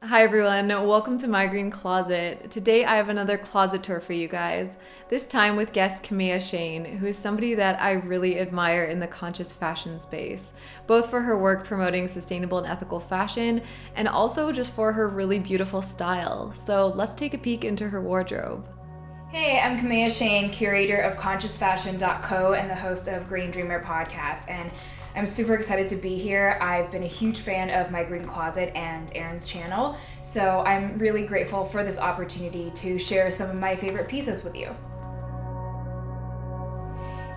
Hi everyone, welcome to My Green Closet. Today I have another closet tour for you guys, this time with guest Kaméa Chayne, who is somebody that I really admire in the conscious fashion space, both for her work promoting sustainable and ethical fashion, and also just for her really beautiful style. So let's take a peek into her wardrobe. Hey, I'm Kaméa Chayne, curator of ConsciousFashion.co and the host of Green Dreamer podcast, and I'm super excited to be here. I've been a huge fan of My Green Closet and Erin's channel, so I'm really grateful for this opportunity to share some of my favorite pieces with you.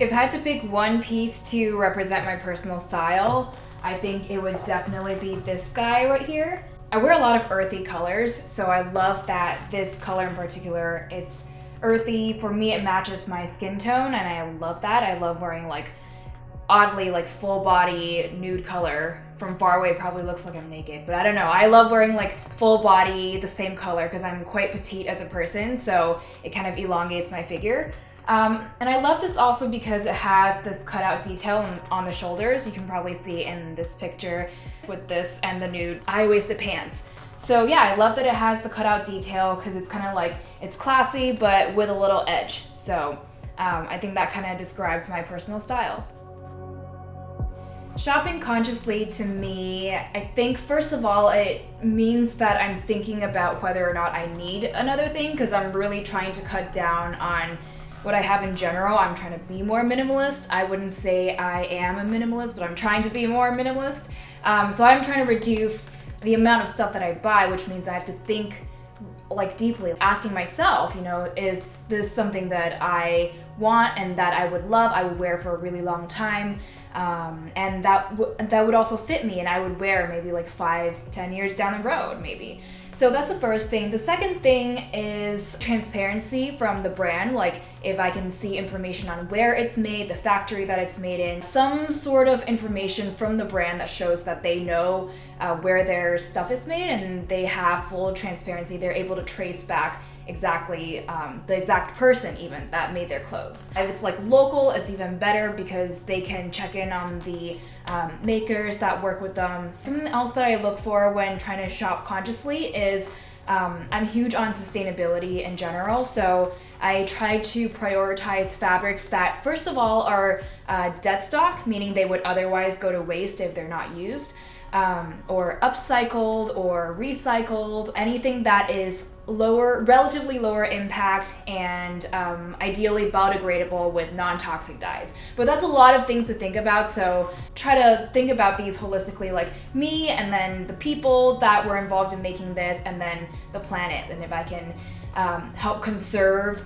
If I had to pick one piece to represent my personal style, I think it would definitely be this guy right here. I wear a lot of earthy colors, so I love that this color in particular, it's earthy. For me, it matches my skin tone, and I love that. I love wearing oddly full body nude color. From far away probably looks like I'm naked, but I don't know. I love wearing full body the same color because I'm quite petite as a person, so it kind of elongates my figure. And I love this also because it has this cutout detail on the shoulders. You can probably see in this picture with this and the nude high-waisted pants. So yeah, I love that it has the cutout detail because it's kind of it's classy but with a little edge. So I think that kind of describes my personal style. Shopping consciously to me, I think first of all, it means that I'm thinking about whether or not I need another thing because I'm really trying to cut down on what I have in general. I'm trying to be more minimalist. I wouldn't say I am a minimalist, but I'm trying to be more minimalist. So I'm trying to reduce the amount of stuff that I buy, which means I have to think deeply, asking myself, is this something that I want and that I would love, I would wear for a really long time, and that would also fit me and I would wear maybe 5-10 years down the road maybe. So that's the first thing. The second thing is transparency from the brand, if I can see information on where it's made, the factory that it's made in, some sort of information from the brand that shows that they know where their stuff is made and they have full transparency. They're able to trace back exactly the exact person even that made their clothes. If it's local, it's even better because they can check in on the makers that work with them. Something else that I look for when trying to shop consciously is I'm huge on sustainability in general, so I try to prioritize fabrics that first of all are dead stock, meaning they would otherwise go to waste if they're not used, or upcycled or recycled, anything that is relatively lower impact and ideally biodegradable with non-toxic dyes. But that's a lot of things to think about, so try to think about these holistically, me and then the people that were involved in making this and then the planet, and if I can help conserve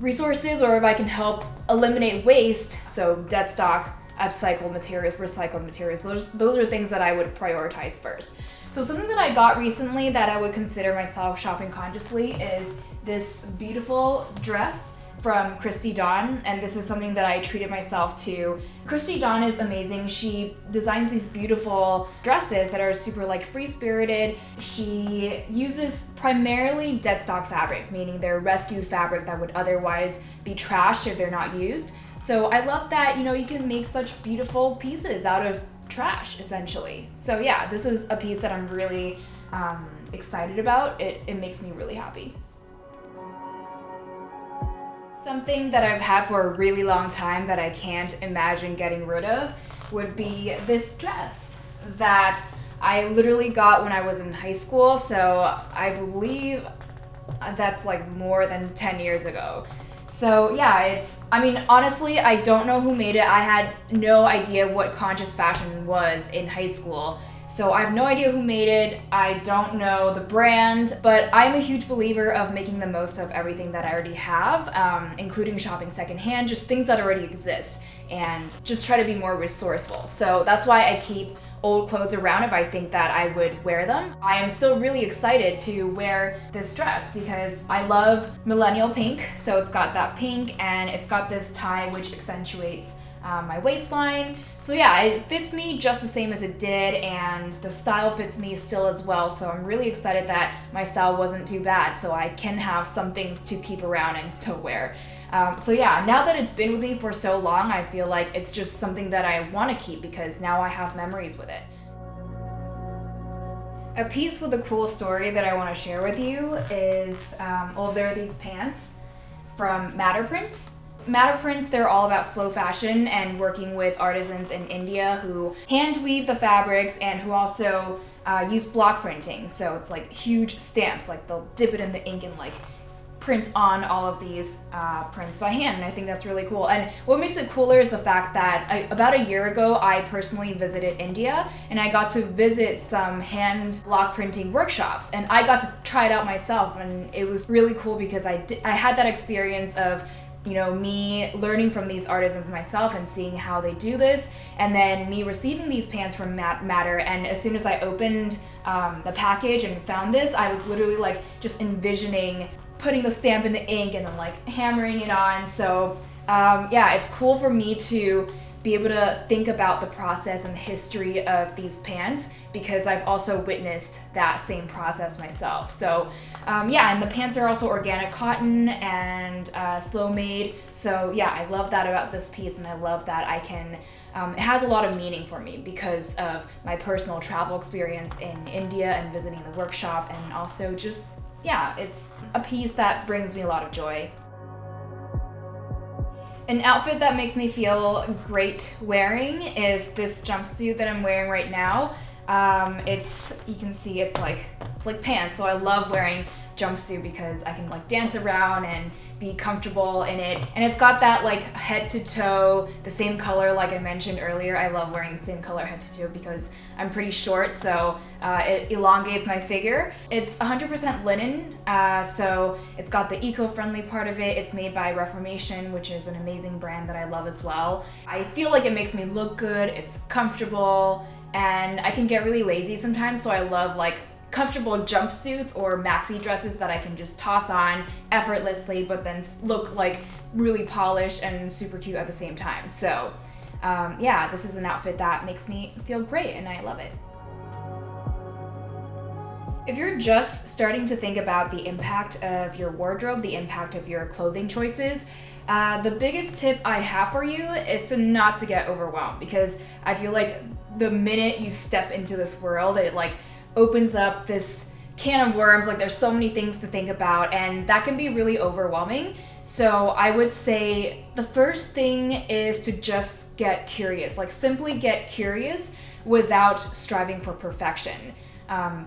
resources or if I can help eliminate waste, so dead stock, upcycled materials, recycled materials, those are things that I would prioritize first. So something that I got recently that I would consider myself shopping consciously is this beautiful dress from Christy Dawn, and this is something that I treated myself to. Christy Dawn is amazing. She designs these beautiful dresses that are super free-spirited. She uses primarily dead stock fabric, meaning they're rescued fabric that would otherwise be trashed if they're not used. So I love that, you can make such beautiful pieces out of trash, essentially. So yeah, this is a piece that I'm really excited about. It makes me really happy. Something that I've had for a really long time that I can't imagine getting rid of would be this dress that I literally got when I was in high school. So I believe that's more than 10 years ago. So yeah, honestly, I don't know who made it. I had no idea what conscious fashion was in high school. So I have no idea who made it. I don't know the brand, but I'm a huge believer of making the most of everything that I already have, including shopping secondhand, just things that already exist, and just try to be more resourceful. So that's why I keep old clothes around if I think that I would wear them. I am still really excited to wear this dress because I love millennial pink. So it's got that pink and it's got this tie which accentuates my waistline. So yeah, it fits me just the same as it did, and the style fits me still as well. So I'm really excited that my style wasn't too bad, so I can have some things to keep around and still wear. So yeah, now that it's been with me for so long, I feel like it's just something that I want to keep because now I have memories with it. A piece with a cool story that I want to share with you is, there are these pants from Matter Prints. Matter Prints, they're all about slow fashion and working with artisans in India who hand weave the fabrics and who also use block printing. So it's like huge stamps, like they'll dip it in the ink and like print on all of these prints by hand, and I think that's really cool. And what makes it cooler is the fact that about a year ago I personally visited India and I got to visit some hand block printing workshops, and I got to try it out myself, and it was really cool because I had that experience of me learning from these artisans myself and seeing how they do this, and then me receiving these pants from Matter. And as soon as I opened the package and found this, I was literally like just envisioning putting the stamp in the ink and then like hammering it on. So it's cool for me to be able to think about the process and the history of these pants because I've also witnessed that same process myself. So and the pants are also organic cotton and slow made. So I love that about this piece, and I love that I can it has a lot of meaning for me because of my personal travel experience in India and visiting the workshop, and also just it's a piece that brings me a lot of joy. An outfit that makes me feel great wearing is this jumpsuit that I'm wearing right now. You can see it's like pants, so I love wearing jumpsuit because I can like dance around and be comfortable in it, and it's got that like head to toe the same color. Like I mentioned earlier, I love wearing the same color head to toe because I'm pretty short, so it elongates my figure. It's 100% linen, so it's got the eco-friendly part of it. It's made by Reformation, which is an amazing brand that I love as well. I feel like it makes me look good, it's comfortable, and I can get really lazy sometimes, so I love like comfortable jumpsuits or maxi dresses that I can just toss on effortlessly but then look like really polished and super cute at the same time. So this is an outfit that makes me feel great and I love it. If you're just starting to think about the impact of your wardrobe, the impact of your clothing choices, the biggest tip I have for you is to not to get overwhelmed, because I feel like the minute you step into this world, it like opens up this can of worms. Like there's so many things to think about, and that can be really overwhelming. So I would say the first thing is to just get curious, like simply get curious without striving for perfection.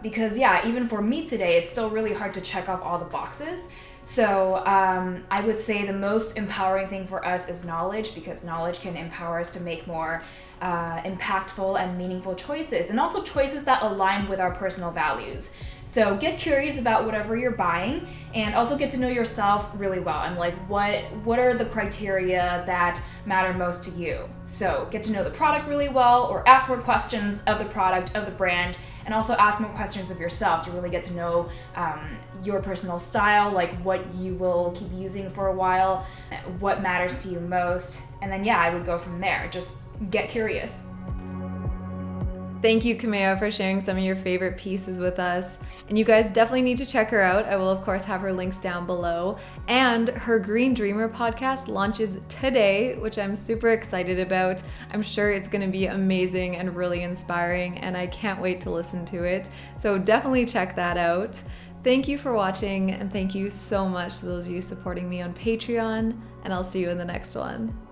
Because even for me today, it's still really hard to check off all the boxes. So I would say the most empowering thing for us is knowledge, because knowledge can empower us to make more impactful and meaningful choices, and also choices that align with our personal values. So get curious about whatever you're buying, and also get to know yourself really well, and like what are the criteria that matter most to you. So get to know the product really well, or ask more questions of the product, of the brand, and also ask more questions of yourself to really get to know your personal style, like what you will keep using for a while, what matters to you most, and then I would go from there. Just get curious. Thank you, Kaméa, for sharing some of your favorite pieces with us. And you guys definitely need to check her out. I will, of course, have her links down below. And her Green Dreamer podcast launches today, which I'm super excited about. I'm sure it's going to be amazing and really inspiring, and I can't wait to listen to it. So definitely check that out. Thank you for watching, and thank you so much to those of you supporting me on Patreon, and I'll see you in the next one.